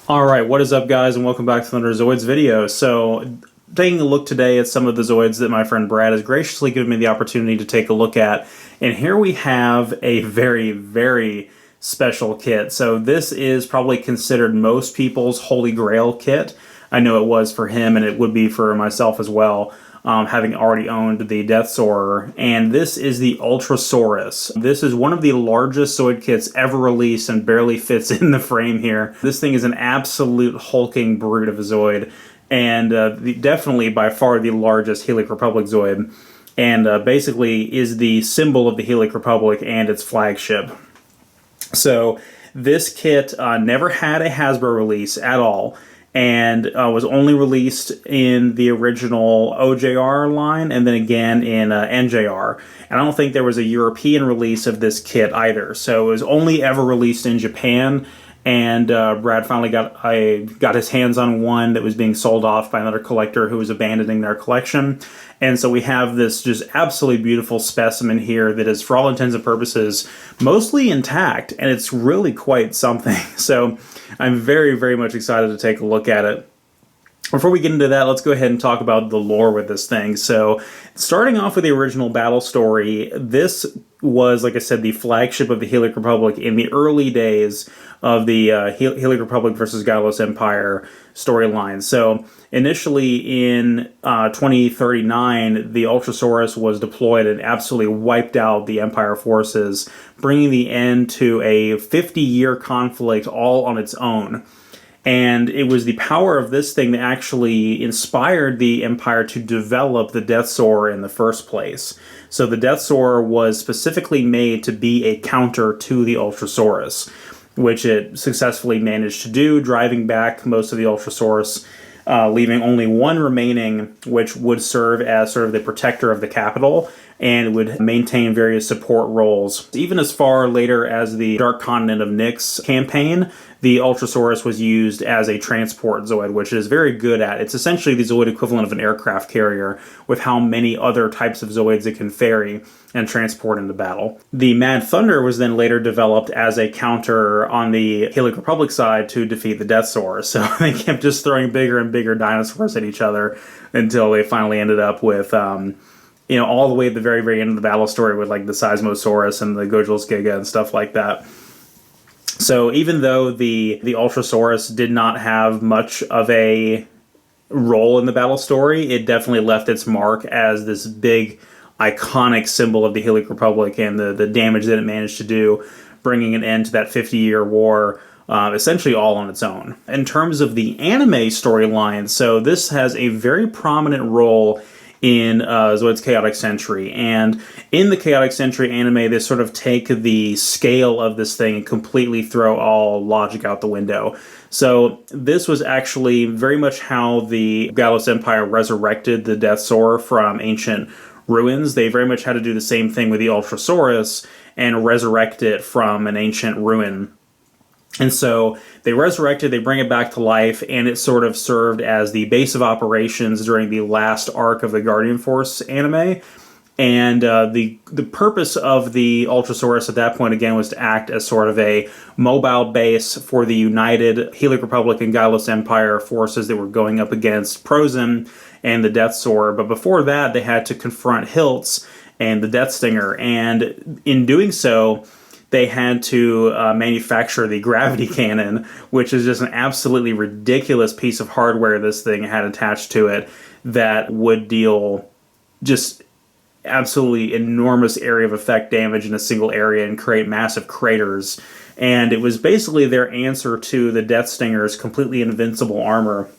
Alright, what is up guys, and welcome back to another Zoids video. So, taking a look today at some of the Zoids that my friend Brad has graciously given me the opportunity to take a look at. And here we have a very, very special kit. So this is probably considered most people's holy grail kit. I know it was for him, and it would be for myself as well. Having already owned the Death Soarer, and this is the Ultrasaurus. This is one of the largest Zoid kits ever released and barely fits in the frame here. This thing is an absolute hulking brute of a Zoid, and definitely by far the largest Helix Republic Zoid, and basically is the symbol of the Helix Republic and its flagship. So this kit never had a Hasbro release at all, and was only released in the original OJR line and then again in NJR. And I don't think there was a European release of this kit either. So it was only ever released in Japan, and Brad finally got his hands on one that was being sold off by another collector who was abandoning their collection. And so we have this just absolutely beautiful specimen here that is, for all intents and purposes, mostly intact, and it's really quite something. So I'm very, very much excited to take a look at it. Before we get into that, let's go ahead and talk about the lore with this thing. So, starting off with the original battle story, this was, like I said, the flagship of the Helix Republic in the early days of the Helix Republic versus Gylos Empire storyline. So, initially in 2039, the Ultrasaurus was deployed and absolutely wiped out the Empire forces, bringing the end to a 50-year conflict all on its own. And it was the power of this thing that actually inspired the Empire to develop the Death Soarer in the first place. So the Death Soarer was specifically made to be a counter to the Ultrasaurus, which it successfully managed to do, driving back most of the Ultrasaurus, leaving only one remaining, which would serve as sort of the protector of the capital and would maintain various support roles. Even as far later as the Dark Continent of Nyx campaign, the Ultrasaurus was used as a transport Zoid, which it is very good at. It's essentially the Zoid equivalent of an aircraft carrier with how many other types of Zoids it can ferry and transport into battle. The Mad Thunder was then later developed as a counter on the Helix Republic side to defeat the Death Soarer. So they kept just throwing bigger and bigger dinosaurs at each other until they finally ended up with all the way at the very, very end of the battle story with like the Seismosaurus and the Gojulus Giga and stuff like that. So even though the Ultrasaurus did not have much of a role in the battle story, it definitely left its mark as this big, iconic symbol of the Helix Republic and the damage that it managed to do, bringing an end to that 50-year war, essentially all on its own. In terms of the anime storyline, so this has a very prominent role in Zoid's Chaotic Century, and in the Chaotic Century anime, they sort of take the scale of this thing and completely throw all logic out the window. So this was actually very much how the Gylos Empire resurrected the Death Soarer from ancient ruins. They very much had to do the same thing with the Ultrasaurus and resurrect it from an ancient ruin. And so they resurrected, they bring it back to life, and it sort of served as the base of operations during the last arc of the Guardian Force anime. And the purpose of the Ultrasaurus at that point, again, was to act as sort of a mobile base for the united Helix Republic and Gylos Empire forces that were going up against Prozim and the Death Soarer. But before that, they had to confront Hiltz and the Death Stinger. And in doing so, they had to manufacture the gravity cannon, which is just an absolutely ridiculous piece of hardware this thing had attached to it that would deal just absolutely enormous area of effect damage in a single area and create massive craters. And it was basically their answer to the Death Stinger's completely invincible armor.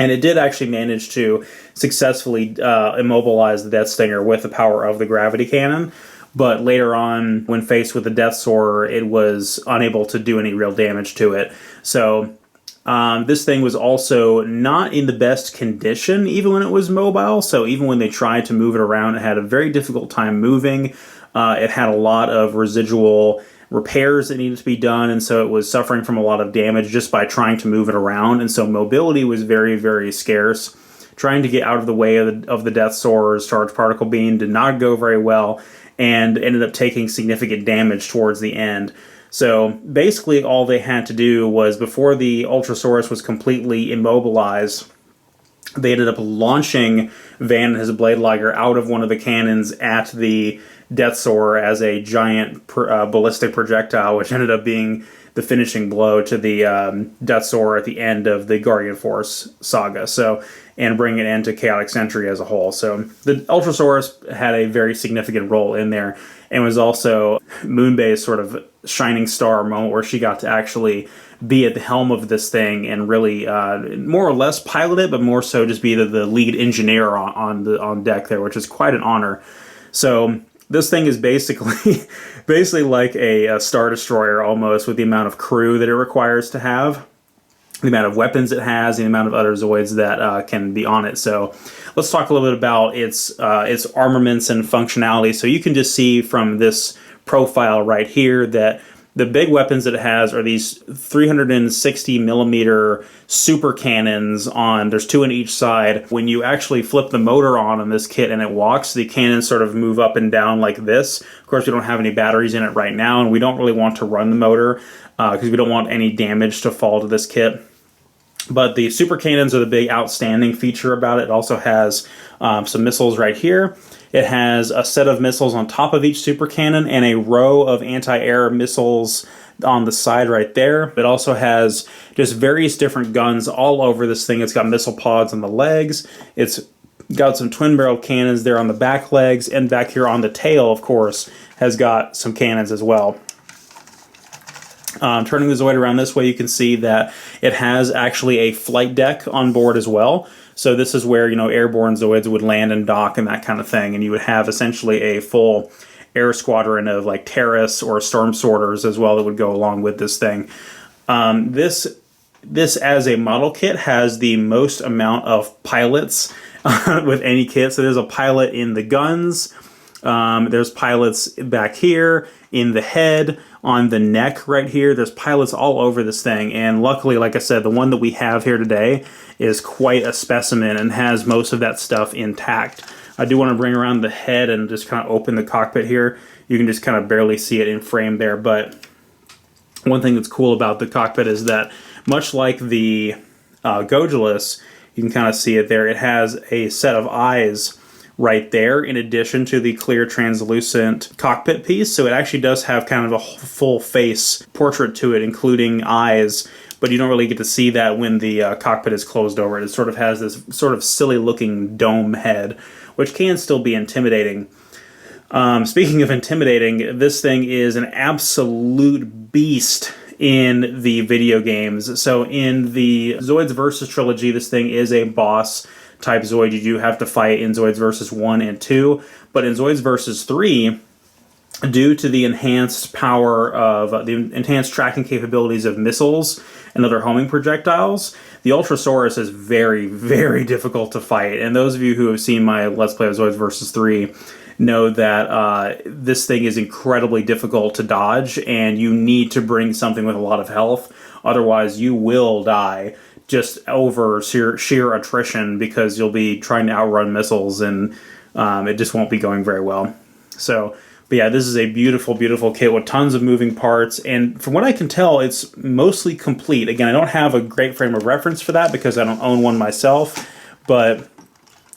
And it did actually manage to successfully immobilize the Death Stinger with the power of the gravity cannon. But later on, when faced with the Death Soarer, it was unable to do any real damage to it. So this thing was also not in the best condition, even when it was mobile. So even when they tried to move it around, it had a very difficult time moving. It had a lot of residual repairs that needed to be done, and so it was suffering from a lot of damage just by trying to move it around. And so mobility was very, very scarce. Trying to get out of the way of the Death Soarer's charged particle beam did not go very well, and ended up taking significant damage towards the end. So basically all they had to do was, before the Ultrasaurus was completely immobilized, they ended up launching Van and his Blade Liger out of one of the cannons at the Deathsaur as a giant ballistic projectile, which ended up being the finishing blow to the Deathsaur at the end of the Guardian Force saga. So, and bring it into Chaotic Century as a whole. So the Ultrasaurus had a very significant role in there, and was also Moonbay's sort of shining star moment where she got to actually be at the helm of this thing and really more or less pilot it, but more so just be the lead engineer on deck there, which is quite an honor. So this thing is basically like a Star Destroyer almost, with the amount of crew that it requires to have, the amount of weapons it has, the amount of other Zoids that can be on it. So let's talk a little bit about its armaments and functionality. So you can just see from this profile right here that the big weapons that it has are these 360 millimeter super cannons there's 2 on each side. When you actually flip the motor on this kit and it walks, the cannons sort of move up and down like this. Of course, we don't have any batteries in it right now, and we don't really want to run the motor because we don't want any damage to fall to this kit. But the super cannons are the big outstanding feature about it. It also has some missiles right here. It has a set of missiles on top of each super cannon and a row of anti-air missiles on the side right there. It also has just various different guns all over this thing. It's got missile pods on the legs. It's got some twin-barreled cannons there on the back legs, and back here on the tail, of course, has got some cannons as well. Turning the Zoid around this way, you can see that it has actually a flight deck on board as well. So this is where, airborne Zoids would land and dock and that kind of thing, and you would have essentially a full air squadron of like Terrorists or Storm Sorters as well that would go along with this thing. This as a model kit has the most amount of pilots with any kit. So there's a pilot in the guns. There's pilots back here, in the head, on the neck right here. There's pilots all over this thing, and luckily, like I said, the one that we have here today is quite a specimen and has most of that stuff intact. I do want to bring around the head and just kind of open the cockpit here. You can just kind of barely see it in frame there, but one thing that's cool about the cockpit is that, much like the Gojulus, you can kind of see it there, it has a set of eyes right there in addition to the clear translucent cockpit piece. So it actually does have kind of a full face portrait to it, including eyes, but you don't really get to see that when the cockpit is closed over it. It sort of has this sort of silly looking dome head, which can still be intimidating. Speaking of intimidating, this thing is an absolute beast in the video games. So in the Zoids Versus trilogy, this thing is a boss type Zoid. You do have to fight in Zoids Versus 1 and 2, but in Zoids Versus 3, due to the enhanced power of the enhanced tracking capabilities of missiles and other homing projectiles, the Ultrasaurus is very, very difficult to fight. And those of you who have seen my Let's Play of Zoids Versus 3 know that this thing is incredibly difficult to dodge, and you need to bring something with a lot of health. Otherwise, you will die just over sheer attrition, because you'll be trying to outrun missiles, and it just won't be going very well. So, but yeah, this is a beautiful, beautiful kit with tons of moving parts, and from what I can tell, it's mostly complete. Again, I don't have a great frame of reference for that because I don't own one myself, but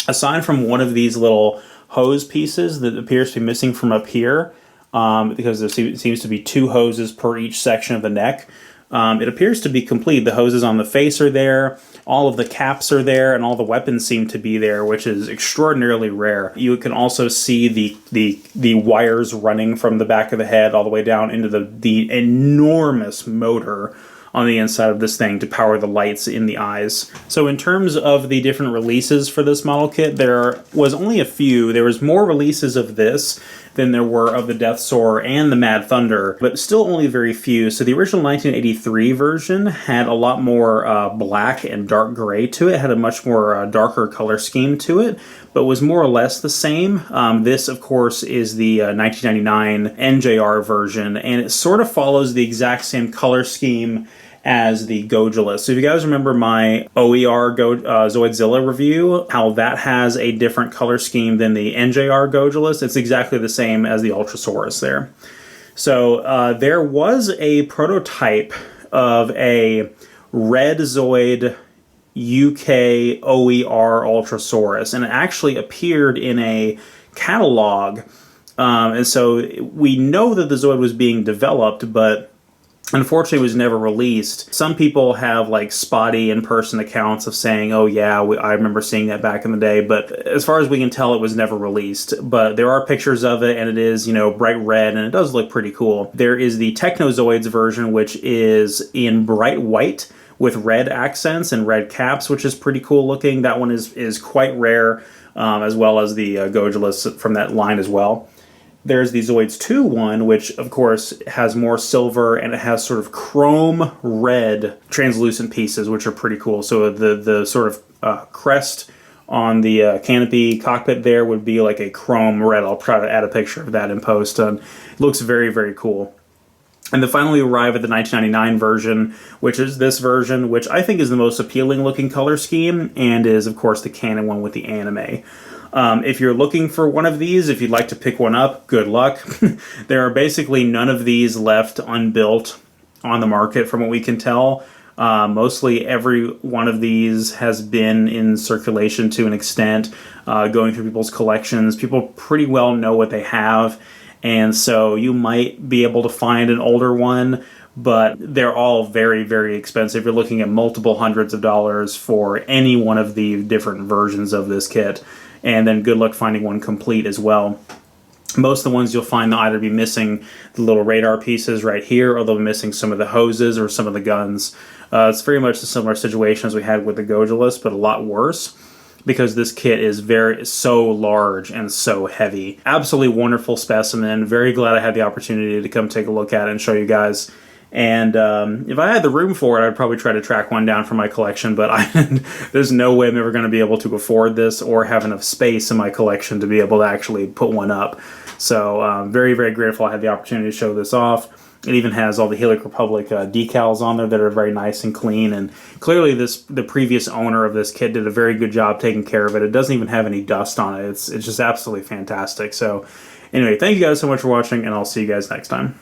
aside from one of these little hose pieces that appears to be missing from up here, because there seems to be 2 hoses per each section of the neck, it appears to be complete. The hoses on the face are there, all of the caps are there, and all the weapons seem to be there, which is extraordinarily rare. You can also see the wires running from the back of the head all the way down into the enormous motor on the inside of this thing to power the lights in the eyes. So in terms of the different releases for this model kit, there was only a few. There was more releases of this than there were of the Deathsaur and the Mad Thunder, but still only very few. So the original 1983 version had a lot more black and dark gray to it, had a much more darker color scheme to it, but was more or less the same. This, of course, is the 1999 NJR version, and it sort of follows the exact same color scheme as the Gojulus. So if you guys remember my OER Zoidzilla review, how that has a different color scheme than the NJR Gojulus, it's exactly the same as the Ultrasaurus there. So there was a prototype of a red Zoid UK OER Ultrasaurus, and it actually appeared in a catalog. And so we know that the Zoid was being developed, but unfortunately, it was never released. Some people have like spotty in-person accounts of saying, "Oh yeah, I remember seeing that back in the day." But as far as we can tell, it was never released. But there are pictures of it, and it is, you know, bright red, and it does look pretty cool. There is the Technozoids version, which is in bright white with red accents and red caps, which is pretty cool looking. That one is quite rare, as well as the Gojulus from that line as well. There's the Zoids 2 one, which of course has more silver, and it has sort of chrome red translucent pieces, which are pretty cool. So the sort of crest on the canopy cockpit there would be like a chrome red. I'll try to add a picture of that in post. It looks very, very cool. And then finally we arrive at the 1999 version, which is this version, which I think is the most appealing looking color scheme, and is of course the canon one with the anime. If you're looking for one of these, if you'd like to pick one up, good luck. There are basically none of these left unbuilt on the market from what we can tell. Mostly every one of these has been in circulation to an extent, going through people's collections. People pretty well know what they have, and so you might be able to find an older one, but they're all very, very expensive. You're looking at multiple hundreds of dollars for any one of the different versions of this kit. And then good luck finding one complete as well. Most of the ones you'll find they'll either be missing the little radar pieces right here, or they'll be missing some of the hoses or some of the guns. It's very much a similar situation as we had with the Gojulus, but a lot worse, because this kit is so large and so heavy. Absolutely wonderful specimen. Very glad I had the opportunity to come take a look at it and show you guys. And if I had the room for it, I'd probably try to track one down for my collection, but there's no way I'm ever going to be able to afford this or have enough space in my collection to be able to actually put one up. So very, very grateful I had the opportunity to show this off. It even has all the Helix Republic decals on there that are very nice and clean, and clearly the previous owner of this kit did a very good job taking care of it. It doesn't even have any dust on it. It's just absolutely fantastic. So anyway, thank you guys so much for watching, and I'll see you guys next time.